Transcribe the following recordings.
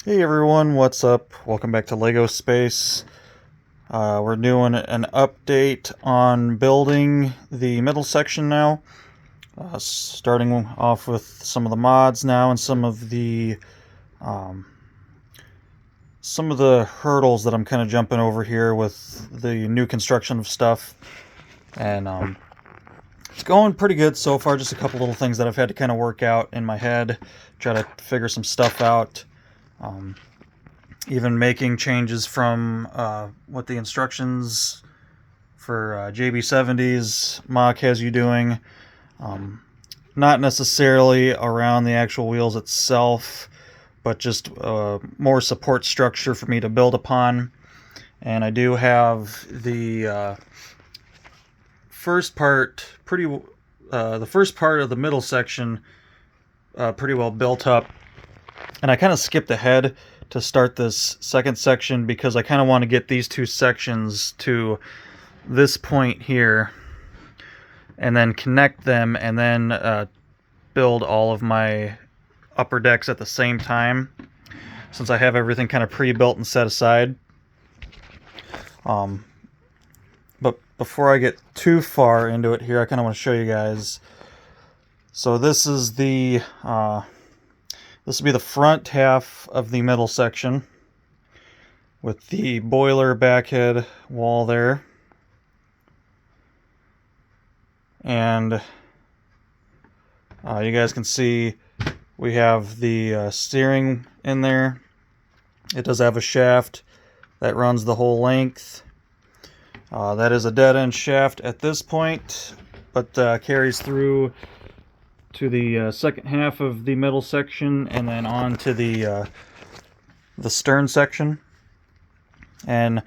Hey everyone, what's up? Welcome back to Lego Space. We're doing an update on building the middle section now. Starting off with some of the mods now and um, some of the hurdles that I'm kind of jumping over here with the new construction of stuff. And it's going pretty good so far. Just a couple little things that I've had to kind of work out in my head, try to figure some stuff out. Um, Even making changes from what the instructions for JB70's mock has you doing. Um, Not necessarily around the actual wheels itself, but just more support structure for me to build upon. And I do have the first part the first part of the middle section pretty well built up. And I kind of skipped ahead to start this second section because I kind of want to get these two sections to this point here and then connect them and then build all of my upper decks at the same time, since I have everything kind of pre-built and set aside. But before I get too far into it here, I kind of want to show you guys. So this is this will be the front half of the middle section with the boiler backhead wall there. And you guys can see we have the steering in there. It does have a shaft that runs the whole length. That is a dead end shaft at this point, but carries through to the second half of the middle section and then on to the stern section. And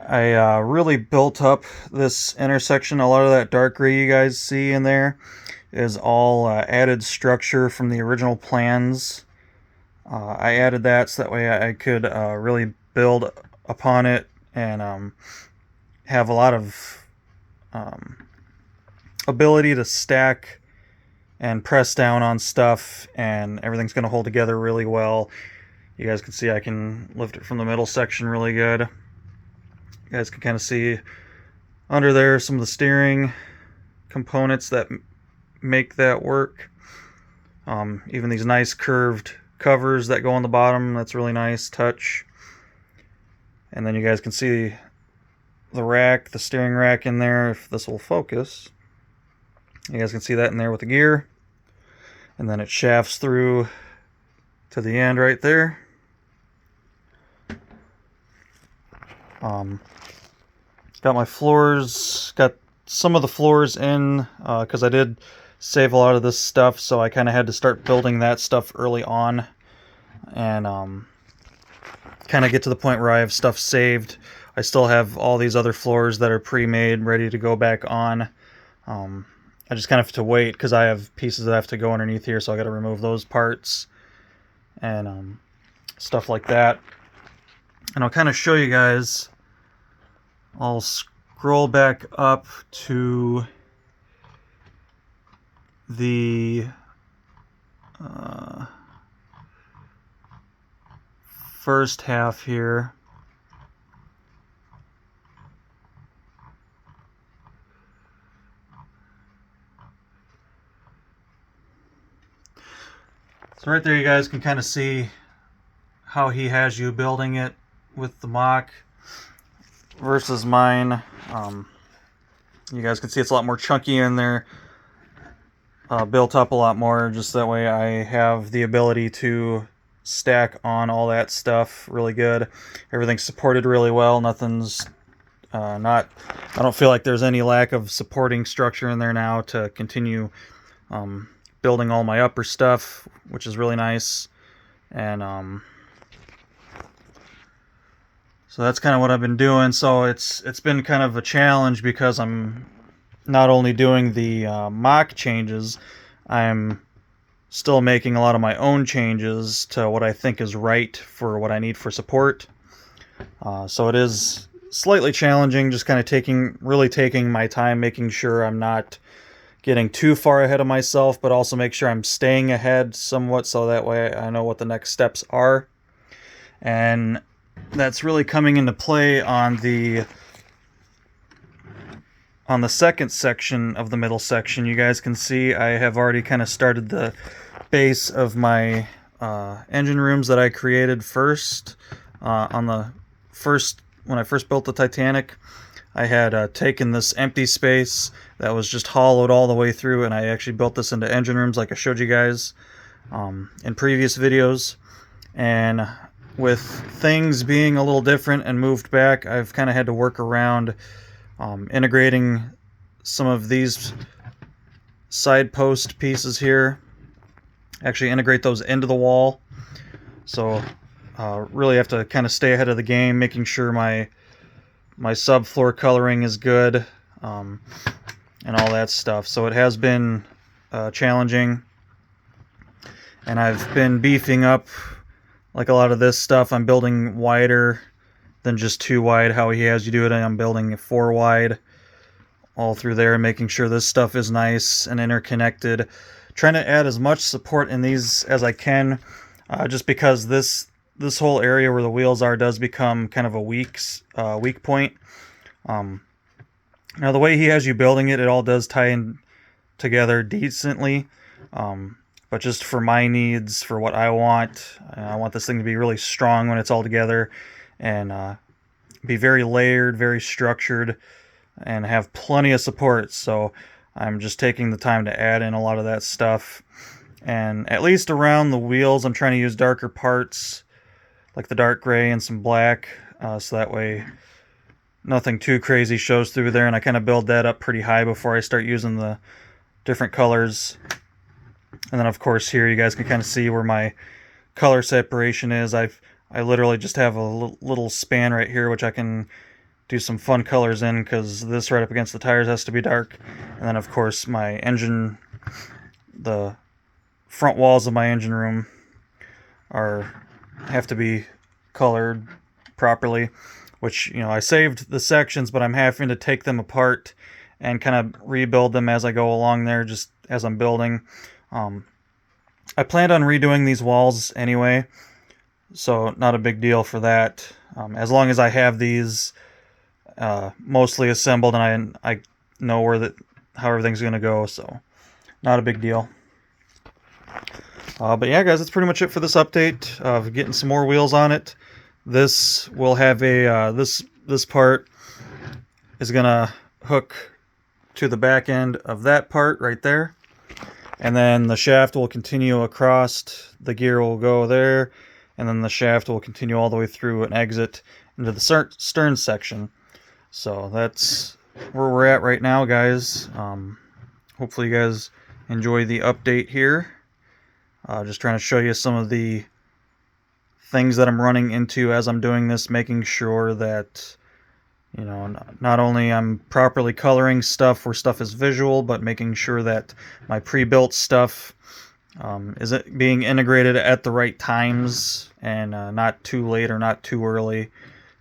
I really built up this intersection. A lot of that dark gray you guys see in there is all added structure from the original plans. I added that so that way I could really build upon it and have a lot of ability to stack and press down on stuff, and everything's going to hold together really well. You guys can see I can lift it from the middle section really good. You guys can kind of see under there some of the steering components that make that work. Even these nice curved covers that go on the bottom, that's really nice touch. And then you guys can see the rack, the steering rack in there, if this will focus. You guys can see that in there with the gear. And then it shafts through to the end right there. Got my floors, got some of the floors in because I did save a lot of this stuff, so I kind of had to start building that stuff early on and kind of get to the point where I have stuff saved. I still have all these other floors that are pre-made, ready to go back on. I just kind of have to wait because I have pieces that have to go underneath here, so I got to remove those parts and stuff like that. And I'll kind of show you guys. I'll scroll back up to the first half here. So right there you guys can kind of see how he has you building it with the mock versus mine. You guys can see it's a lot more chunky in there, built up a lot more, just that way I have the ability to stack on all that stuff really good. Everything's supported really well. Nothing's I don't feel like there's any lack of supporting structure in there now to continue building all my upper stuff, which is really nice. And so that's kind of what I've been doing. So it's been kind of a challenge because I'm not only doing the mock changes, I'm still making a lot of my own changes to what I think is right for what I need for support. So it is slightly challenging, just kind of really taking my time, making sure I'm not getting too far ahead of myself, but also make sure I'm staying ahead somewhat so that way I know what the next steps are. and that's really coming into play on the second section of the middle section. You guys can see I have already kind of started the base of my engine rooms that I created first. When I first built the Titanic, I had taken this empty space that was just hollowed all the way through, and I actually built this into engine rooms like I showed you guys in previous videos. And with things being a little different and moved back, I've kind of had to work around integrating some of these side post pieces here. Actually integrate those into the wall. So really have to kind of stay ahead of the game, making sure my subfloor coloring is good, and all that stuff. So it has been challenging, and I've been beefing up, like a lot of this stuff. I'm building wider than just 2 wide, how he has you do it, and I'm building 4 wide all through there, making sure this stuff is nice and interconnected. Trying to add as much support in these as I can, just because this whole area where the wheels are does become kind of a weak point. Now the way he has you building it, it all does tie in together decently, but just for my needs, for what I want this thing to be really strong when it's all together, and be very layered, very structured, and have plenty of support. So I'm just taking the time to add in a lot of that stuff. And at least around the wheels, I'm trying to use darker parts, like the dark gray and some black, so that way nothing too crazy shows through there. And I kind of build that up pretty high before I start using the different colors. And then of course here you guys can kind of see where my color separation is. I literally just have a little span right here, which I can do some fun colors in, because this right up against the tires has to be dark. And then of course my engine, the front walls of my engine room have to be colored properly, which, you know, I saved the sections, but I'm having to take them apart and kind of rebuild them as I go along there, just as I'm building. I planned on redoing these walls anyway, so not a big deal for that, as long as I have these mostly assembled and I know how everything's going to go, so not a big deal. But yeah, guys, that's pretty much it for this update of getting some more wheels on it. This will have a this part is gonna hook to the back end of that part right there, and then the shaft will continue across. The gear will go there, and then the shaft will continue all the way through and exit into the stern section. So that's where we're at right now, guys. Hopefully you guys enjoy the update here. Just trying to show you some of the things that I'm running into as I'm doing this, making sure that, you know, not only I'm properly coloring stuff where stuff is visual, but making sure that my pre-built stuff is being integrated at the right times, and not too late or not too early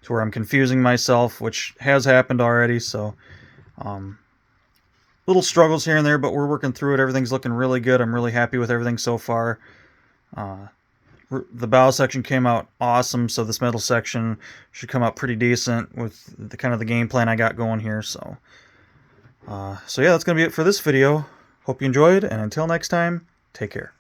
to where I'm confusing myself, which has happened already. So little struggles here and there, but we're working through it. Everything's looking really good. I'm really happy with everything so far. The bow section came out awesome, so this middle section should come out pretty decent with the kind of the game plan I got going here. So yeah, that's gonna be it for this video. Hope you enjoyed, and until next time, take care.